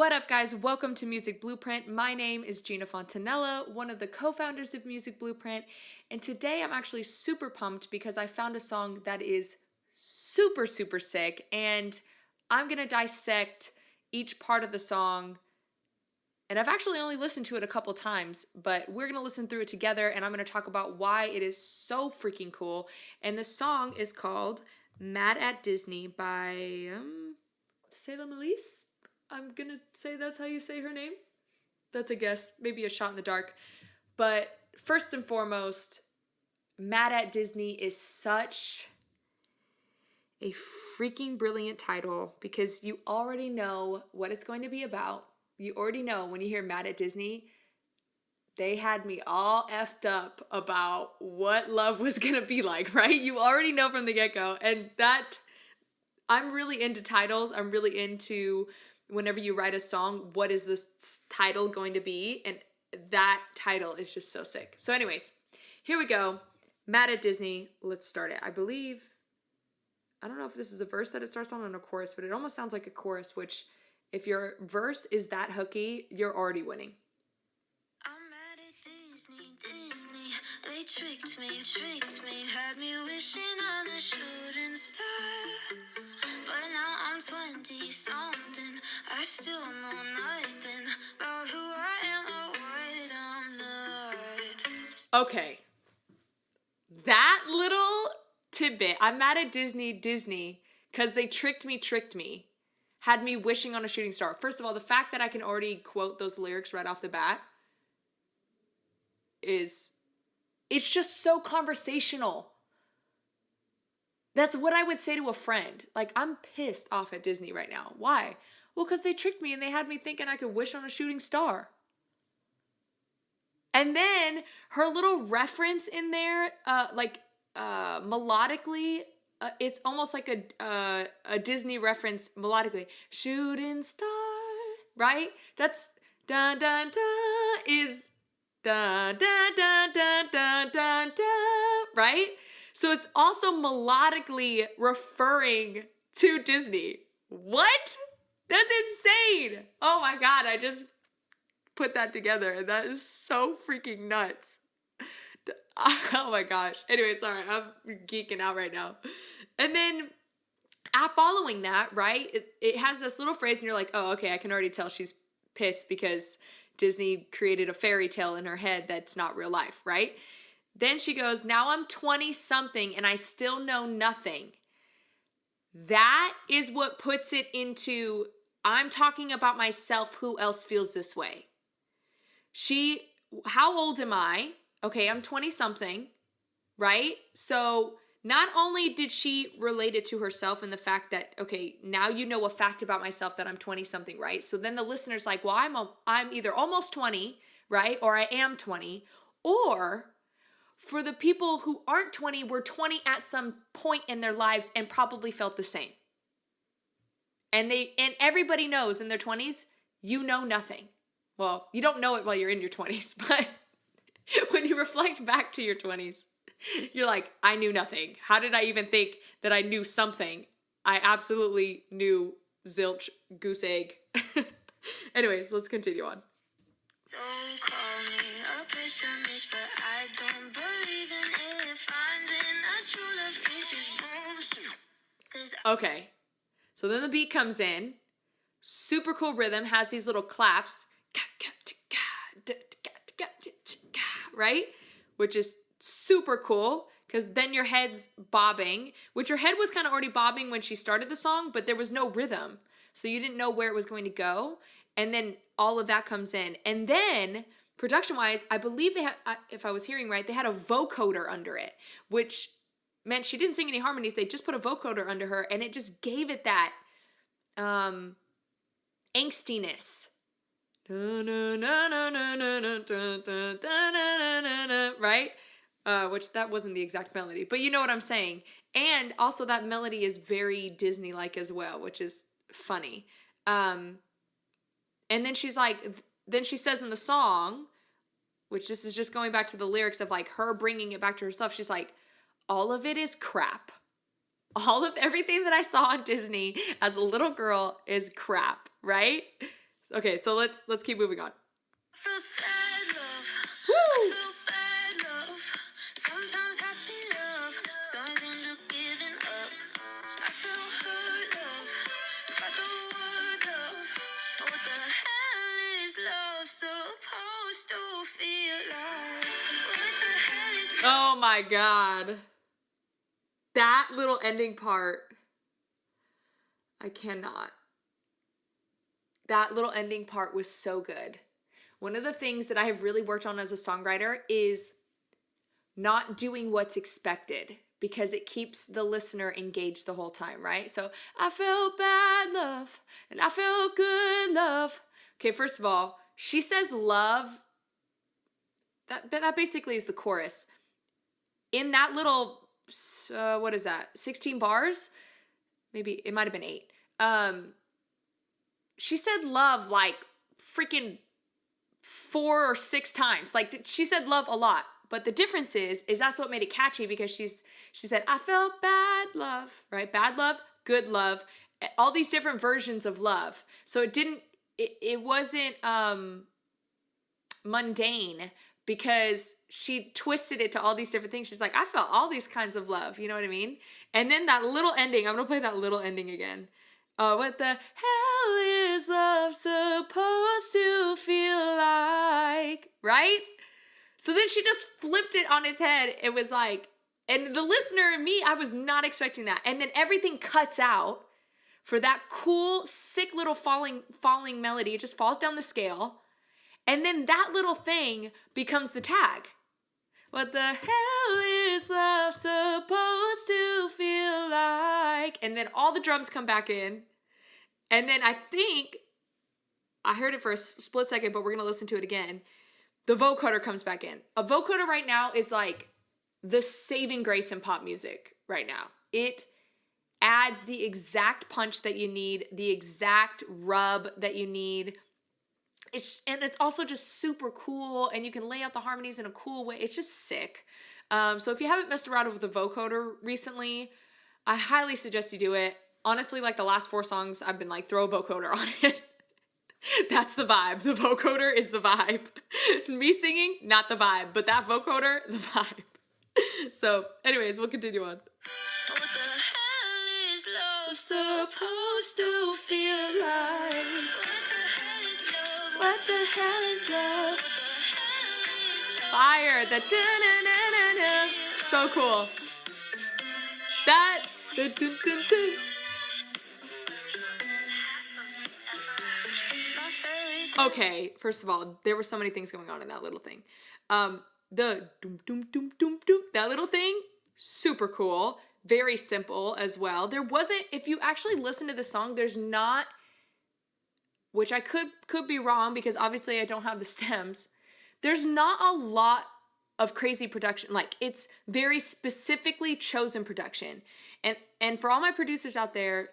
What up, guys? Welcome to Music Blueprint. My name is Gina Fontanella, one of the co-founders of Music Blueprint, and today I'm actually super pumped because I found a song that is super sick, and I'm gonna dissect each part of the song. And I've actually only listened to it a couple times, but we're gonna listen through it together, and I'm gonna talk about why it is so freaking cool. And the song is called "Mad at Disney" by Salem Ilise. I'm gonna say that's how you say her name. That's a guess, maybe a shot in the dark. But first and foremost, Mad at Disney is such a freaking brilliant title because you already know what it's going to be about. You already know when you hear Mad at Disney, they had me all effed up about what love was gonna be like, right? You already know from the get-go. And that, I'm really into titles. I'm really into whenever you write a song, what is this title going to be? And that title is just so sick. So anyways, here we go. Mad at Disney. Let's start it. I don't know if this is a verse that it starts on or a chorus, but it almost sounds like a chorus, which if your verse is that hooky, you're already winning. I'm mad at Disney, they tricked me, had me wishing on a shooting star. But now I'm 20-something, I still know nothing about who I am or what I'm not. Okay. That little tidbit, I'm mad at Disney, because they tricked me, had me wishing on a shooting star. First of all, the fact that I can already quote those lyrics right off the bat it's just so conversational. That's what I would say to a friend. Like, I'm pissed off at Disney right now. Why? Well, because they tricked me and they had me thinking I could wish on a shooting star. And then her little reference in there, melodically, it's almost like a Disney reference melodically. Shooting star, right? That's dun dun dun is dun dun dun dun dun dun dun, right? So it's also melodically referring to Disney. What? That's insane. Oh my God, I just put that together and that is so freaking nuts. Oh my gosh. Anyway, sorry, I'm geeking out right now. And then following that, right, it has this little phrase and you're like, oh, okay, I can already tell she's pissed because Disney created a fairy tale in her head that's not real life, right? Then she goes, now I'm 20 something and I still know nothing. That is what puts it into, I'm talking about myself, who else feels this way? How old am I? Okay, I'm 20 something, right? So not only did she relate it to herself and the fact that, okay, now you know a fact about myself that I'm 20 something, right? So then the listener's like, well, I'm either almost 20, right? Or I am 20. Or for the people who aren't 20, were 20 at some point in their lives and probably felt the same. And everybody knows in their 20s, you know nothing. Well, you don't know it while you're in your 20s, but when you reflect back to your 20s, you're like, I knew nothing. How did I even think that I knew something? I absolutely knew zilch, goose egg. Anyways, let's continue on. Don't call me a pessimist, but I don't believe in it. Finding a true love is bullshit. Okay, so then the beat comes in. Super cool rhythm, has these little claps. Right? Which is super cool because then your head's bobbing, which your head was kind of already bobbing when she started the song, but there was no rhythm. So you didn't know where it was going to go. And then all of that comes in. And then production-wise, I believe they had, if I was hearing right, they had a vocoder under it, which meant she didn't sing any harmonies. They just put a vocoder under her and it just gave it that angstiness. Right? Which that wasn't the exact melody, but you know what I'm saying. And also that melody is very Disney-like as well, which is funny. And then then she says in the song, which this is just going back to the lyrics of like her bringing it back to herself. She's like, all of it is crap. All of everything that I saw on Disney as a little girl is crap, right? Okay, so let's keep moving on. I feel sad love. Woo! I feel bad love. Sometimes happy love turns into giving up. I feel hurt love. Got the word love. What the hell is love supposed to feel like? What the hell is love? Oh my God. That little ending part, I cannot. That little ending part was so good. One of the things that I have really worked on as a songwriter is not doing what's expected, because it keeps the listener engaged the whole time, right? So I feel bad love and I feel good love. Okay, first of all, she says love. That basically is the chorus. In that little, what is that? 16 bars? Maybe it might have been 8. She said love like freaking 4 or 6 times. Like she said love a lot. But the difference is that's what made it catchy, because she said, I felt bad love, right? Bad love, good love, all these different versions of love. So it wasn't mundane, because she twisted it to all these different things. She's like, I felt all these kinds of love. You know what I mean? And then that little ending, I'm going to play that little ending again. What the hell is love supposed to feel like? Right? So then she just flipped it on its head. It was like, and the listener and me, I was not expecting that. And then everything cuts out for that cool, sick little falling melody. It just falls down the scale. And then that little thing becomes the tag. What the hell is love supposed to feel like? And then all the drums come back in. And then I think, I heard it for a split second, but we're going to listen to it again. The vocoder comes back in. A vocoder right now is like the saving grace in pop music right now. It adds the exact punch that you need, the exact rub that you need. It's also just super cool, and you can lay out the harmonies in a cool way. It's just sick. So if you haven't messed around with the vocoder recently, I highly suggest you do it. Honestly, like the last 4 songs, I've been like, throw a vocoder on it. That's the vibe. The vocoder is the vibe. Me singing, not the vibe, but that vocoder, the vibe. So anyways, we'll continue on. What the hell is love supposed to feel like? What the hell is love? Fire. The da-na-na-na-na. So cool. That. Dun-dun-dun-dun. Okay, first of all, there were so many things going on in that little thing. The doom doom doom doom doom, that little thing, super cool, very simple as well. There wasn't, if you actually listen to the song, there's not, which I could be wrong, because obviously I don't have the stems. There's not a lot of crazy production. Like, it's very specifically chosen production. And for all my producers out there,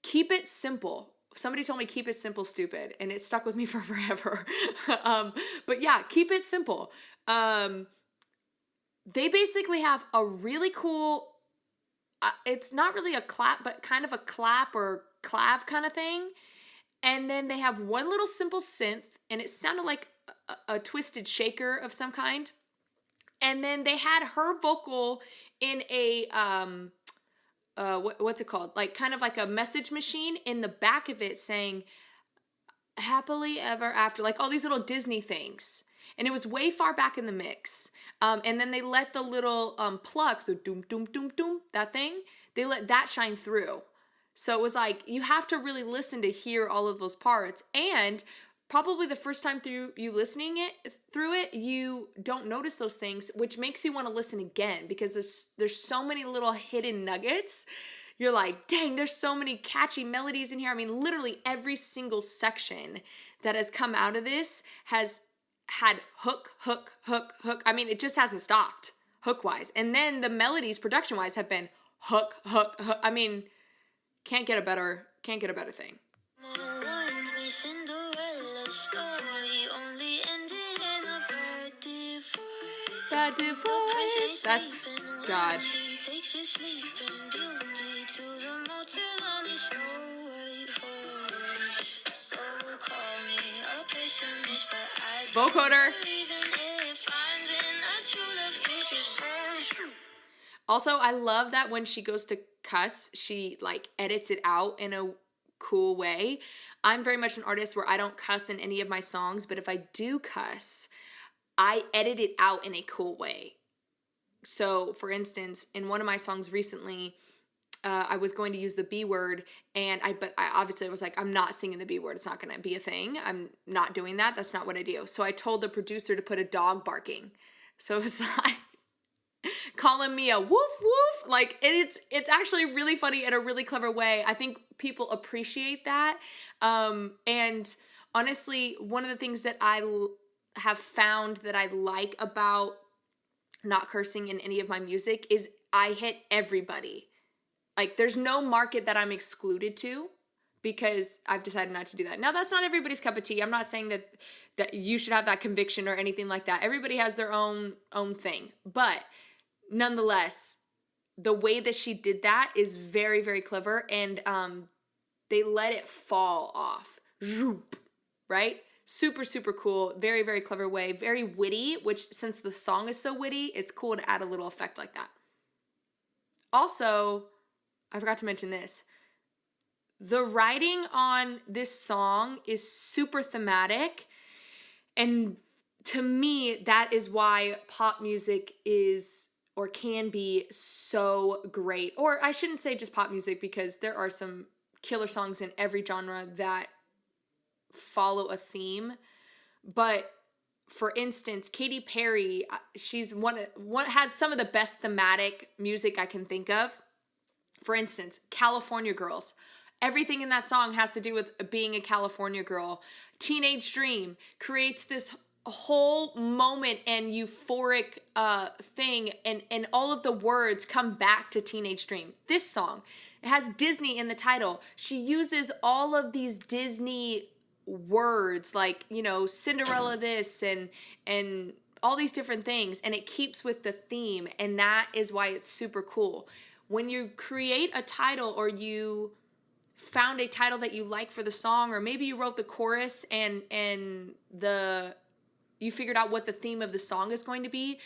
keep it simple. Somebody told me, keep it simple, stupid, and it stuck with me for forever. But yeah, keep it simple. They basically have a really cool, it's not really a clap, but kind of a clap or clav kind of thing. And then they have one little simple synth, and it sounded like a twisted shaker of some kind. And then they had her vocal in a, what's it called? Like kind of like a message machine in the back of it saying happily ever after, like all these little Disney things. And it was way far back in the mix. And then they let the little pluck, so doom, doom, doom, doom, that thing, they let that shine through. So it was like, you have to really listen to hear all of those parts. And probably the first time through you listening through it, you don't notice those things, which makes you want to listen again, because there's so many little hidden nuggets. You're like, dang, there's so many catchy melodies in here. I mean, literally every single section that has come out of this has had hook, hook, hook, hook. I mean, it just hasn't stopped hook-wise. And then the melodies, production-wise, have been hook, hook, hook. I mean, can't get a better thing. Bad divorce. That's God. pessimist, but I Vocoder. believe in it. Finding a true love kisses. Also, I love that when she goes to cuss, she like edits it out in a cool way. I'm very much an artist where I don't cuss in any of my songs, but if I do cuss, I edit it out in a cool way. So, for instance, in one of my songs recently, I was going to use the B word, but I obviously was like, I'm not singing the B word. It's not going to be a thing. I'm not doing that. That's not what I do. So I told the producer to put a dog barking. So it's like calling me a woof woof. Like it's actually really funny in a really clever way. I think people appreciate that. And honestly, one of the things that I have found that I like about not cursing in any of my music is I hit everybody. Like, there's no market that I'm excluded to because I've decided not to do that. Now, that's not everybody's cup of tea. I'm not saying that you should have that conviction or anything like that. Everybody has their own thing. But nonetheless, the way that she did that is very, very clever. And they let it fall off. Right? Super, super cool. Very, very clever way. Very witty, which since the song is so witty, it's cool to add a little effect like that. Also, I forgot to mention this. The writing on this song is super thematic. And to me, that is why pop music is or can be so great. Or I shouldn't say just pop music because there are some killer songs in every genre that follow a theme. But for instance, Katy Perry, she's one has some of the best thematic music I can think of. For instance, California Girls. Everything in that song has to do with being a California girl. Teenage Dream creates this whole moment and euphoric thing, and all of the words come back to Teenage Dream. This song, it has Disney in the title. She uses all of these Disney words like, you know, Cinderella this and all these different things, and it keeps with the theme, and that is why it's super cool. When you create a title or you found a title that you like for the song, or maybe you wrote the chorus and you figured out what the theme of the song is going to be,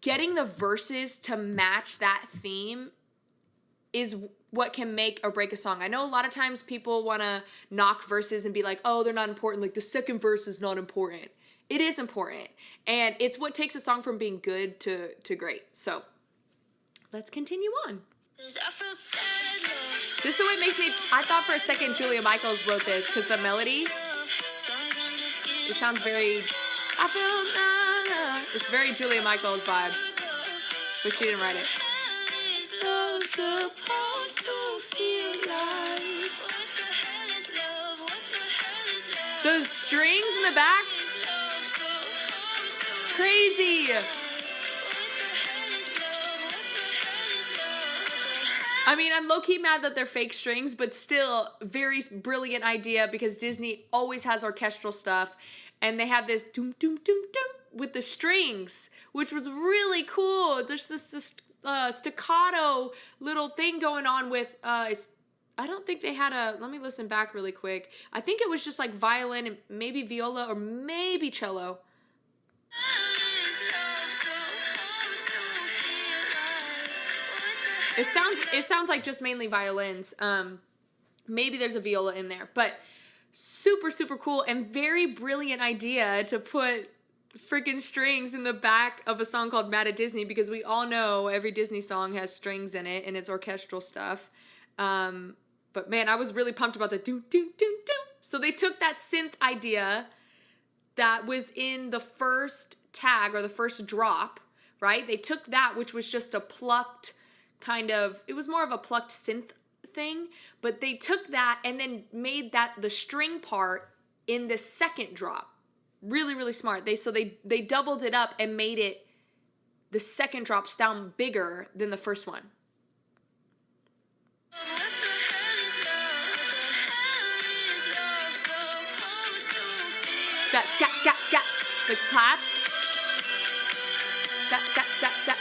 getting the verses to match that theme is what can make or break a song. I know a lot of times people want to knock verses and be like, oh, they're not important. Like the second verse is not important. It is important. And it's what takes a song from being good to great. So let's continue on. This is what makes me, I thought for a second Julia Michaels wrote this because the melody, it sounds very, it's very Julia Michaels vibe, but she didn't write it. Those strings in the back, crazy. I mean, I'm low-key mad that they're fake strings, but still, very brilliant idea because Disney always has orchestral stuff, and they have this doom, doom, doom, doom with the strings, which was really cool. There's this staccato little thing going on with, I don't think they had let me listen back really quick. I think it was just like violin and maybe viola or maybe cello. It sounds like just mainly violins. Maybe there's a viola in there, but super, super cool and very brilliant idea to put freaking strings in the back of a song called Mad at Disney, because we all know every Disney song has strings in it and it's orchestral stuff. But man, I was really pumped about the doom, doom, doom, doom. So they took that synth idea that was in the first tag or the first drop, right? They took that, which was just a plucked it was more of a plucked synth thing, but they took that and then made that the string part in the second drop. Really, really smart. They doubled it up and made it the second drop sound bigger than the first one. That the claps. That.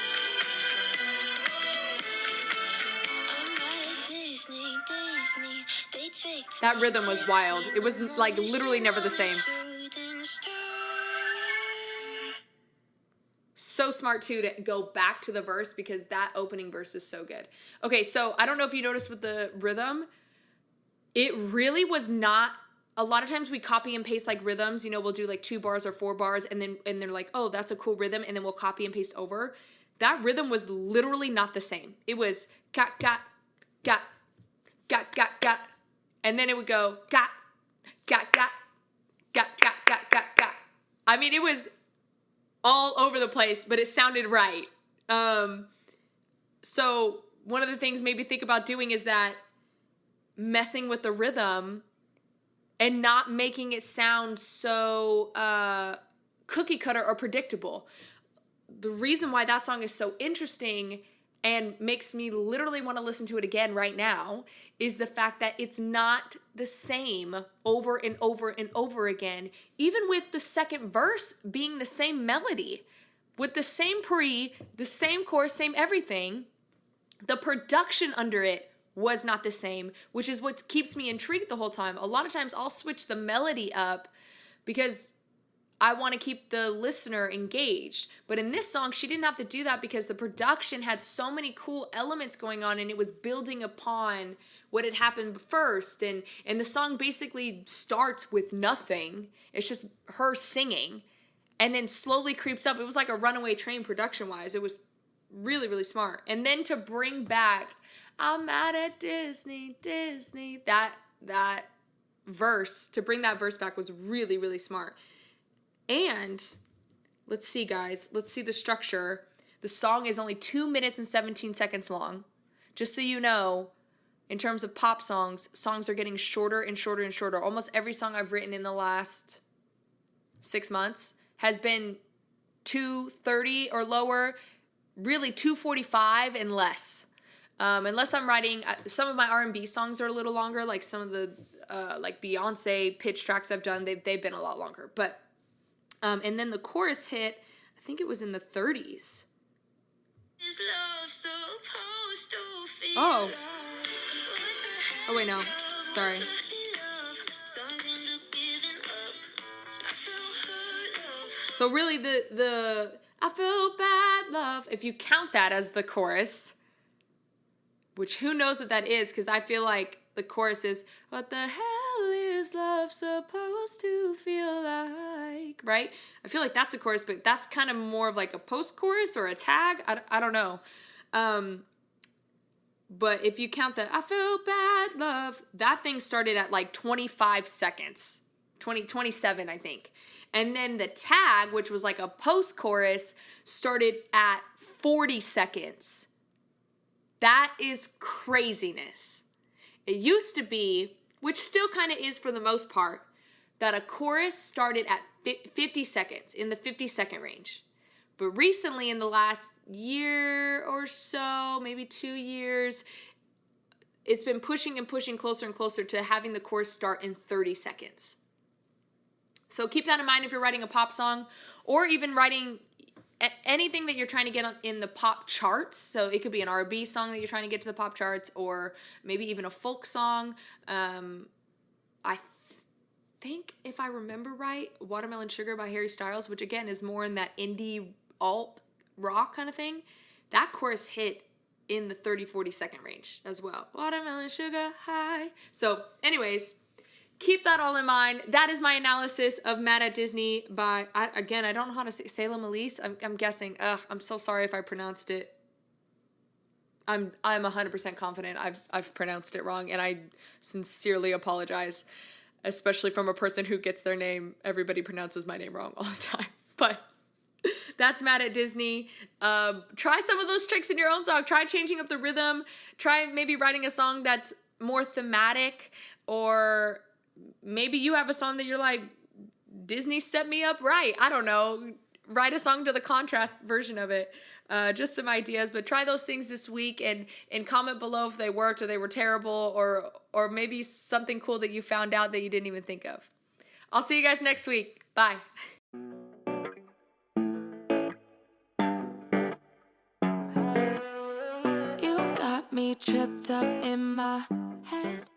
That rhythm was wild. It was like literally never the same. so smart too to go back to the verse because that opening verse is so good. Okay, so I don't know if you noticed with the rhythm, it really was not. A lot of times we copy and paste like rhythms, you know, we'll do like 2 bars or 4 bars and they're like, oh, that's a cool rhythm, and then we'll copy and paste over. That rhythm was literally not the same. It was got, and then it would go got. I mean, it was all over the place, but it sounded right. So one of the things maybe think about doing is that messing with the rhythm and not making it sound so cookie cutter or predictable. The reason why that song is so interesting and makes me literally want to listen to it again right now is the fact that it's not the same over and over and over again, even with the second verse being the same melody, with the same pre, the same chorus, same everything. The production under it was not the same, which is what keeps me intrigued the whole time. A lot of times I'll switch the melody up because I want to keep the listener engaged. But in this song, she didn't have to do that because the production had so many cool elements going on and it was building upon what had happened first. And the song basically starts with nothing. It's just her singing and then slowly creeps up. It was like a runaway train production-wise. It was really, really smart. And then to bring back, I'm mad at Disney, that verse, to bring that verse back was really, really smart. And let's see, guys. Let's see the structure. The song is only 2 minutes and 17 seconds long. Just so you know, in terms of pop songs, songs are getting shorter and shorter and shorter. Almost every song I've written in the last 6 months has been 2:30 or lower, really 2:45 and less. Unless I'm writing, some of my R&B songs are a little longer, like some of the like Beyonce pitch tracks I've done, they've been a lot longer. But and then the chorus hit, I think it was in the 30s. Oh. Oh, wait, no. Sorry. So really the I feel bad love, if you count that as the chorus, which who knows what that is, because I feel like the chorus is, what the hell is love supposed to feel like, right? I feel like that's the chorus, but that's kind of more of like a post-chorus or a tag. I don't know. But if you count the I feel bad love, that thing started at like 25 seconds. 27, I think. And then the tag, which was like a post-chorus, started at 40 seconds. That is craziness. It used to be, which still kind of is for the most part, that a chorus started at 50 seconds, in the 50-second range. But recently, in the last year or so, maybe 2 years, it's been pushing and pushing closer and closer to having the chorus start in 30 seconds. So keep that in mind if you're writing a pop song or even writing anything that you're trying to get in the pop charts. So it could be an R&B song that you're trying to get to the pop charts, or maybe even a folk song. I think, if I remember right, Watermelon Sugar by Harry Styles, which again is more in that indie alt rock kind of thing, that chorus hit in the 30-40 second range as well. Watermelon Sugar high. So anyways, keep that all in mind. That is my analysis of Mad at Disney by, I don't know how to say, Salem Ilise. I'm guessing. I'm so sorry if I pronounced it. I'm 100% confident I've pronounced it wrong, and I sincerely apologize, especially from a person who gets their name. Everybody pronounces my name wrong all the time. But that's Mad at Disney. Try some of those tricks in your own song. Try changing up the rhythm. Try maybe writing a song that's more thematic, or maybe you have a song that you're like, Disney set me up right. I don't know. Write a song to the contrast version of it. Just some ideas. But try those things this week and comment below if they worked or they were terrible, or maybe something cool that you found out that you didn't even think of. I'll see you guys next week. Bye. You got me tripped up in my head.